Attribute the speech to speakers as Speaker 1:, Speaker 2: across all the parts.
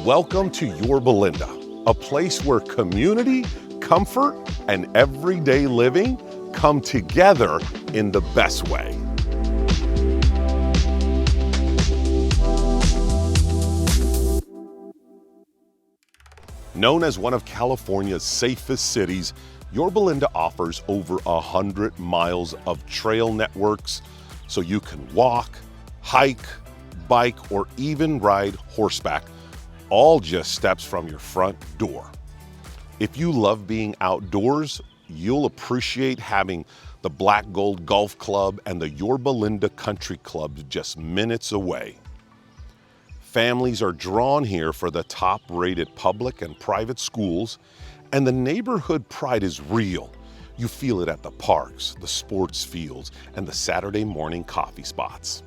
Speaker 1: Welcome to Yorba Linda, a place where community, comfort, and everyday living come together in the best way. Known as one of California's safest cities, Yorba Linda offers over 100 miles of trail networks so you can walk, hike, bike, or even ride horseback, all just steps from your front door. If you love being outdoors, you'll appreciate having the Black Gold Golf Club and the Yorba Linda Country Club just minutes away. Families are drawn here for the top-rated public and private schools, and the neighborhood pride is real. You feel it at the parks, the sports fields, and the Saturday morning coffee spots.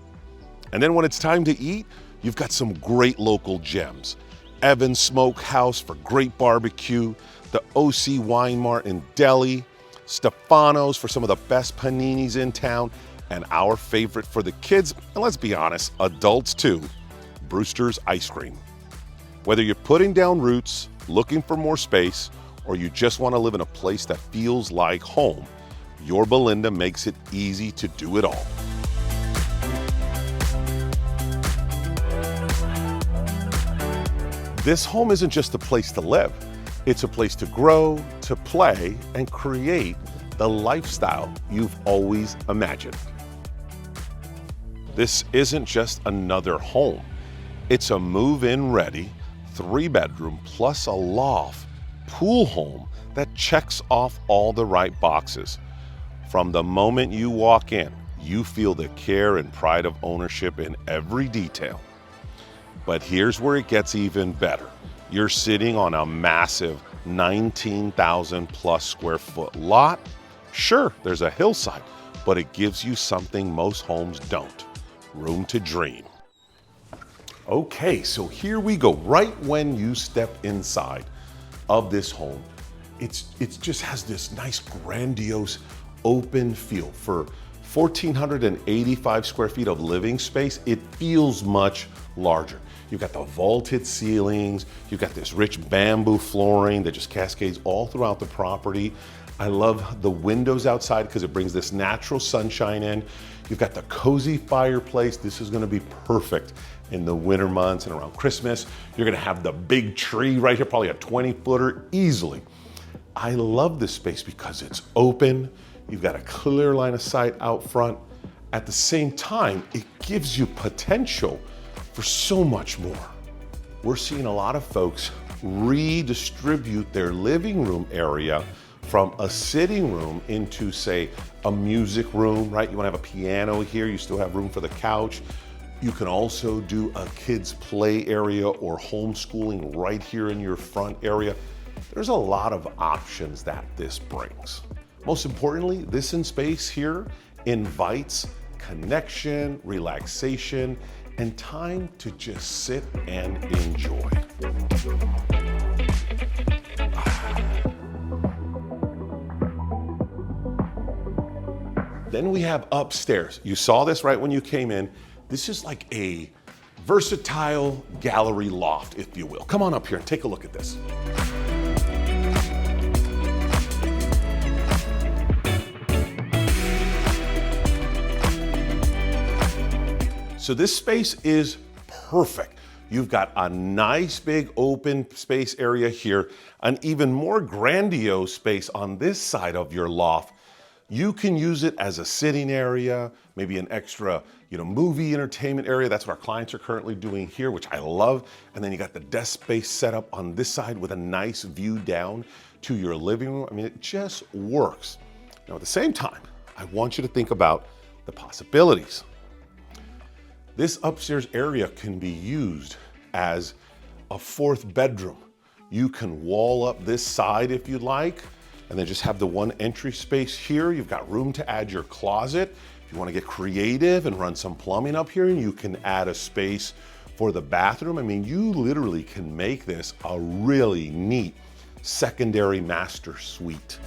Speaker 1: And then when it's time to eat, you've got some great local gems. Evan's Smokehouse for great barbecue, the OC Wine Mart in Delhi, Stefano's for some of the best paninis in town, and our favorite for the kids, and let's be honest, adults too, Brewster's Ice Cream. Whether you're putting down roots, looking for more space, or you just want to live in a place that feels like home, Yorba Linda makes it easy to do it all. This home isn't just a place to live. It's a place to grow, to play, and create the lifestyle you've always imagined. This isn't just another home. It's a move-in ready, 3-bedroom plus a loft pool home that checks off all the right boxes. From the moment you walk in, you feel the care and pride of ownership in every detail. But here's where it gets even better. You're sitting on a massive 19,000 plus square foot lot. Sure, there's a hillside, but it gives you something most homes don't: room to dream. Okay, so here we go. Right when you step inside of this home, it just has this nice grandiose open feel. For 1,485 square feet of living space, it feels much larger. You've got the vaulted ceilings, you've got this rich bamboo flooring that just cascades all throughout the property. I love the windows outside because it brings this natural sunshine in. You've got the cozy fireplace. This is gonna be perfect in the winter months and around Christmas. You're gonna have the big tree right here, probably a 20-footer easily. I love this space because it's open. You've got a clear line of sight out front. At the same time, it gives you potential for so much more. We're seeing a lot of folks redistribute their living room area from a sitting room into, say, a music room, right? You wanna have a piano here, you still have room for the couch. You can also do a kids' play area or homeschooling right here in your front area. There's a lot of options that this brings. Most importantly, this in space here invites connection, relaxation, and time to just sit and enjoy. Then we have upstairs. You saw this right when you came in. This is like a versatile gallery loft, if you will. Come on up here and take a look at this. So this space is perfect. You've got a nice big open space area here, an even more grandiose space on this side of your loft. You can use it as a sitting area, maybe an extra, movie entertainment area. That's what our clients are currently doing here, which I love. And then you got the desk space set up on this side with a nice view down to your living room. I mean, it just works. Now, at the same time, I want you to think about the possibilities. This upstairs area can be used as a 4th bedroom. You can wall up this side if you'd like, and then just have the one entry space here. You've got room to add your closet. If you want to get creative and run some plumbing up here, and you can add a space for the bathroom. I mean, you literally can make this a really neat secondary master suite.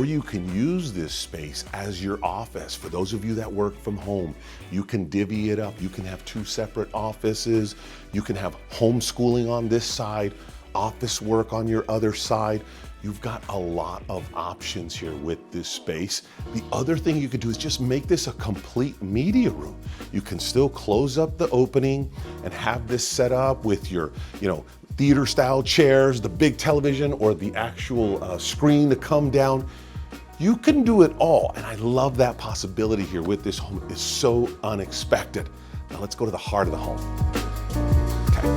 Speaker 1: or you can use this space as your office. For those of you that work from home, you can divvy it up. You can have 2 separate offices. You can have homeschooling on this side, office work on your other side. You've got a lot of options here with this space. The other thing you could do is just make this a complete media room. You can still close up the opening and have this set up with your, theater style chairs, the big television, or the actual screen to come down. You can do it all. And I love that possibility here with this home. It's so unexpected. Now let's go to the heart of the home. Okay.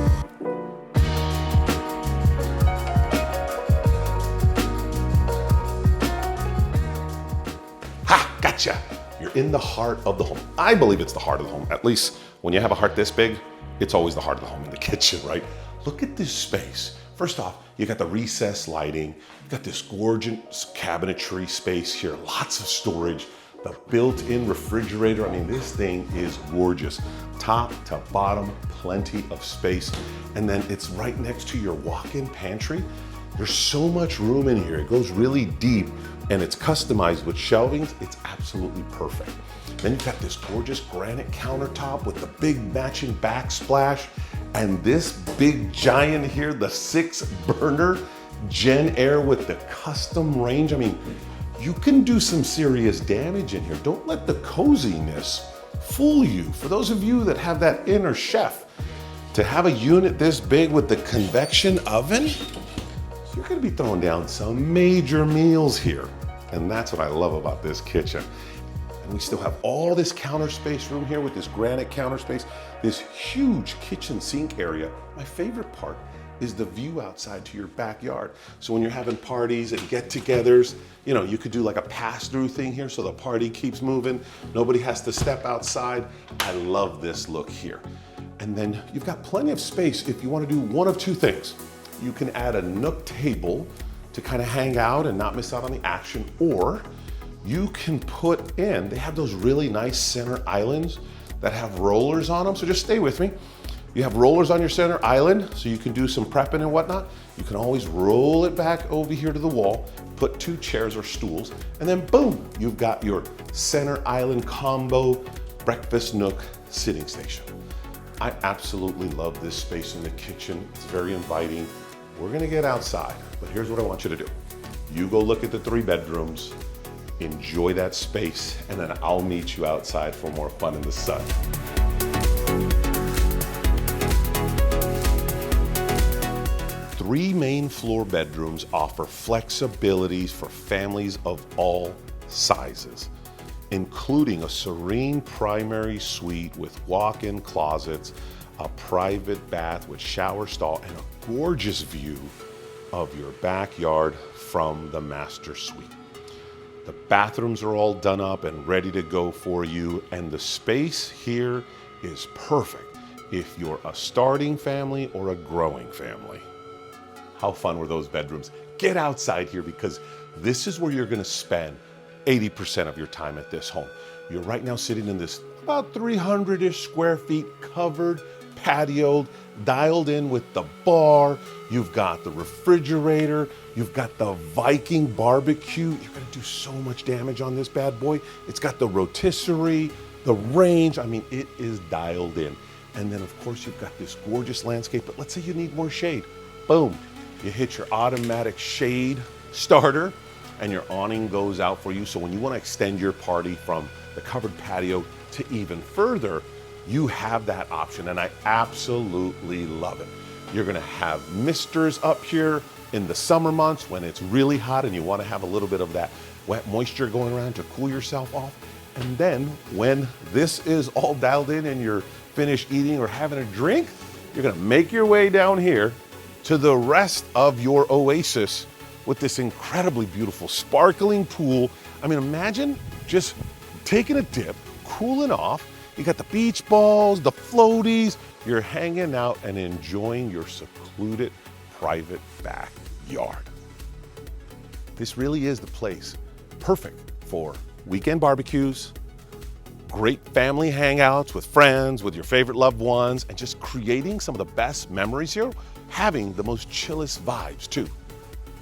Speaker 1: Ha, gotcha. You're in the heart of the home. I believe it's the heart of the home. At least when you have a heart this big, it's always the heart of the home in the kitchen, right? Look at this space. First off, you got the recessed lighting. You got this gorgeous cabinetry space here, lots of storage, the built-in refrigerator. I mean, this thing is gorgeous. Top to bottom, plenty of space. And then it's right next to your walk-in pantry. There's so much room in here. It goes really deep and it's customized with shelvings. It's absolutely perfect. Then you've got this gorgeous granite countertop with the big matching backsplash. And this big giant here, the 6-burner Gen Air with the custom range. I mean, you can do some serious damage in here. Don't let the coziness fool you. For those of you that have that inner chef, to have a unit this big with the convection oven, you're gonna be throwing down some major meals here. And that's what I love about this kitchen. And we still have all this counter space room here with this granite counter space, this huge kitchen sink area. My favorite part is the view outside to your backyard. So when you're having parties and get-togethers, you could do like a pass-through thing here so the party keeps moving. Nobody has to step outside. I love this look here. And then you've got plenty of space if you want to do one of 2 things. You can add a nook table to kind of hang out and not miss out on the action, or you can put in, they have those really nice center islands that have rollers on them. So just stay with me. You have rollers on your center island, so you can do some prepping and whatnot. You can always roll it back over here to the wall, put 2 chairs or stools, and then boom, you've got your center island combo breakfast nook sitting station. I absolutely love this space in the kitchen. It's very inviting. We're gonna get outside, but here's what I want you to do. You go look at the 3 bedrooms, enjoy that space, and then I'll meet you outside for more fun in the sun. Three main floor bedrooms offer flexibilities for families of all sizes, including a serene primary suite with walk-in closets, a private bath with shower stall, and a gorgeous view of your backyard from the master suite. The bathrooms are all done up and ready to go for you, and the space here is perfect if you're a starting family or a growing family. How fun were those bedrooms? Get outside here because this is where you're gonna spend 80% of your time at this home. You're right now sitting in this about 300-ish square feet covered, patioed, dialed in with the bar. You've got the refrigerator. You've got the Viking BBQ. You're gonna do so much damage on this bad boy. It's got the rotisserie, the range. I mean, it is dialed in. And then of course you've got this gorgeous landscape, but let's say you need more shade. Boom, you hit your automatic shade starter and your awning goes out for you. So when you wanna extend your party from the covered patio to even further, you have that option, and I absolutely love it. You're gonna have misters up here in the summer months when it's really hot and you wanna have a little bit of that wet moisture going around to cool yourself off. And then when this is all dialed in and you're finished eating or having a drink, you're gonna make your way down here to the rest of your oasis with this incredibly beautiful sparkling pool. I mean, imagine just taking a dip, cooling off. You got the beach balls, the floaties. You're hanging out and enjoying your secluded private backyard. This really is the place perfect for weekend barbecues, great family hangouts with friends, with your favorite loved ones, and just creating some of the best memories here, having the most chillest vibes too.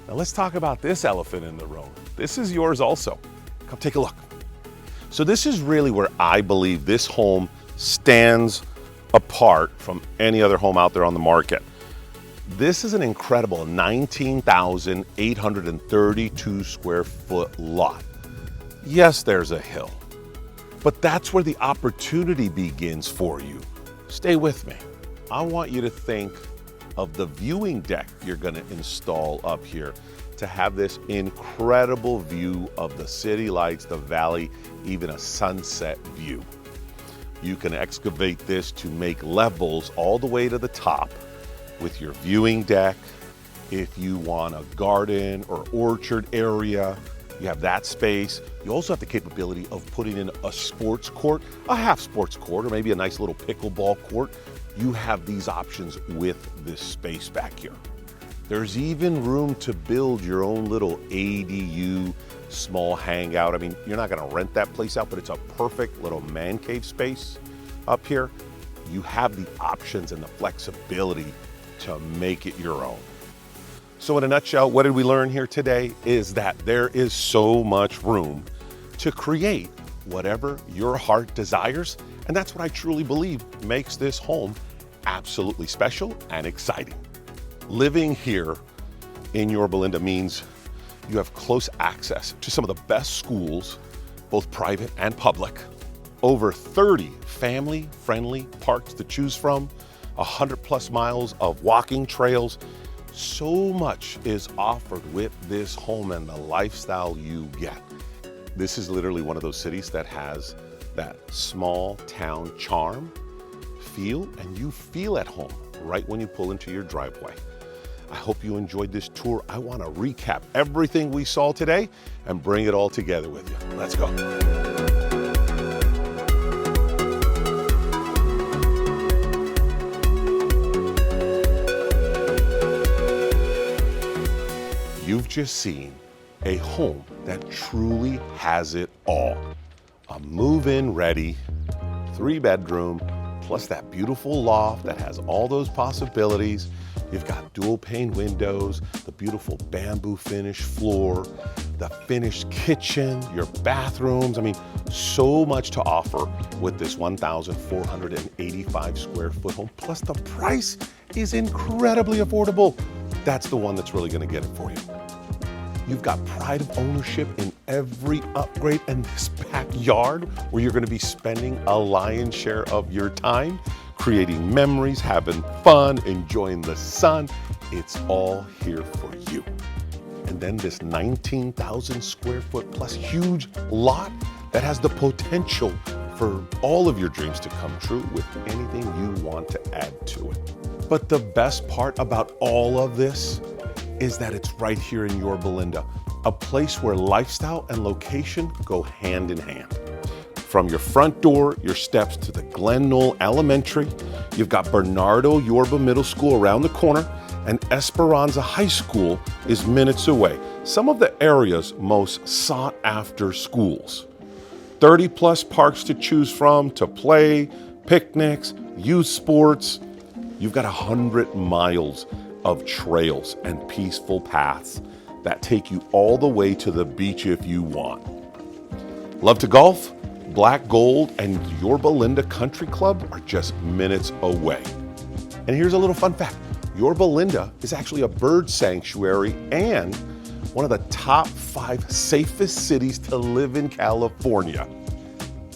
Speaker 1: Now let's talk about this elephant in the room. This is yours also. Come take a look. So this is really where I believe this home stands apart from any other home out there on the market. This is an incredible 19,832 square foot lot. Yes, there's a hill, but that's where the opportunity begins for you. Stay with me. I want you to think of the viewing deck you're going to install up here to have this incredible view of the city lights, the valley, even a sunset view. You can excavate this to make levels all the way to the top with your viewing deck. If you want a garden or orchard area, you have that space. You also have the capability of putting in a sports court, a half sports court, or maybe a nice little pickleball court. You have these options with this space back here. There's even room to build your own little ADU small hangout. I mean, you're not gonna rent that place out, but it's a perfect little man cave space up here. You have the options and the flexibility to make it your own. So in a nutshell, what did we learn here today is that there is so much room to create whatever your heart desires. And that's what I truly believe makes this home absolutely special and exciting. Living here in Yorba Linda means you have close access to some of the best schools, both private and public, over 30 family-friendly parks to choose from, 100+ miles of walking trails. So much is offered with this home and the lifestyle you get. This is literally one of those cities that has that small town charm, feel, and you feel at home right when you pull into your driveway. I hope you enjoyed this tour. I want to recap everything we saw today and bring it all together with you. Let's go. You've just seen a home that truly has it all. A move-in ready, 3-bedroom, plus that beautiful loft that has all those possibilities. You've got dual pane windows, the beautiful bamboo finish floor, the finished kitchen, your bathrooms. I mean, so much to offer with this 1,485 square foot home. Plus the price is incredibly affordable. That's the one that's really gonna get it for you. You've got pride of ownership in every upgrade and this backyard where you're gonna be spending a lion's share of your time, creating memories, having fun, enjoying the sun. It's all here for you. And then this 19,000 square foot plus huge lot that has the potential for all of your dreams to come true with anything you want to add to it. But the best part about all of this is that it's right here in Yorba Linda, a place where lifestyle and location go hand in hand. From your front door, your steps to the Glen Knoll Elementary, you've got Bernardo Yorba Middle School around the corner, and Esperanza High School is minutes away. Some of the area's most sought after schools. 30+ parks to choose from to play, picnics, youth sports. You've got 100 miles of trails and peaceful paths that take you all the way to the beach if you want. Love to golf? Black Gold and Yorba Linda Country Club are just minutes away. And here's a little fun fact. Yorba Linda is actually a bird sanctuary and one of the top 5 safest cities to live in California.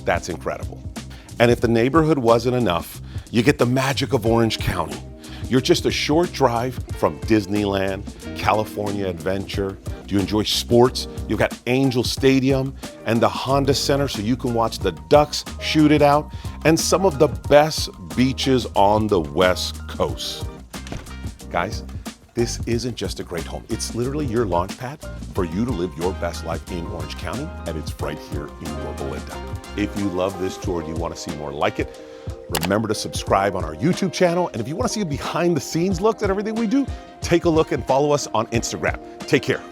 Speaker 1: That's incredible. And if the neighborhood wasn't enough, you get the magic of Orange County. You're just a short drive from Disneyland, California Adventure. Do you enjoy sports? You've got Angel Stadium and the Honda Center so you can watch the Ducks shoot it out, and some of the best beaches on the West Coast. Guys, this isn't just a great home. It's literally your launch pad for you to live your best life in Orange County, and it's right here in Yorba Linda. If you love this tour and you want to see more like it, remember to subscribe on our YouTube channel. And if you want to see a behind the scenes look at everything we do, take a look and follow us on Instagram. Take care.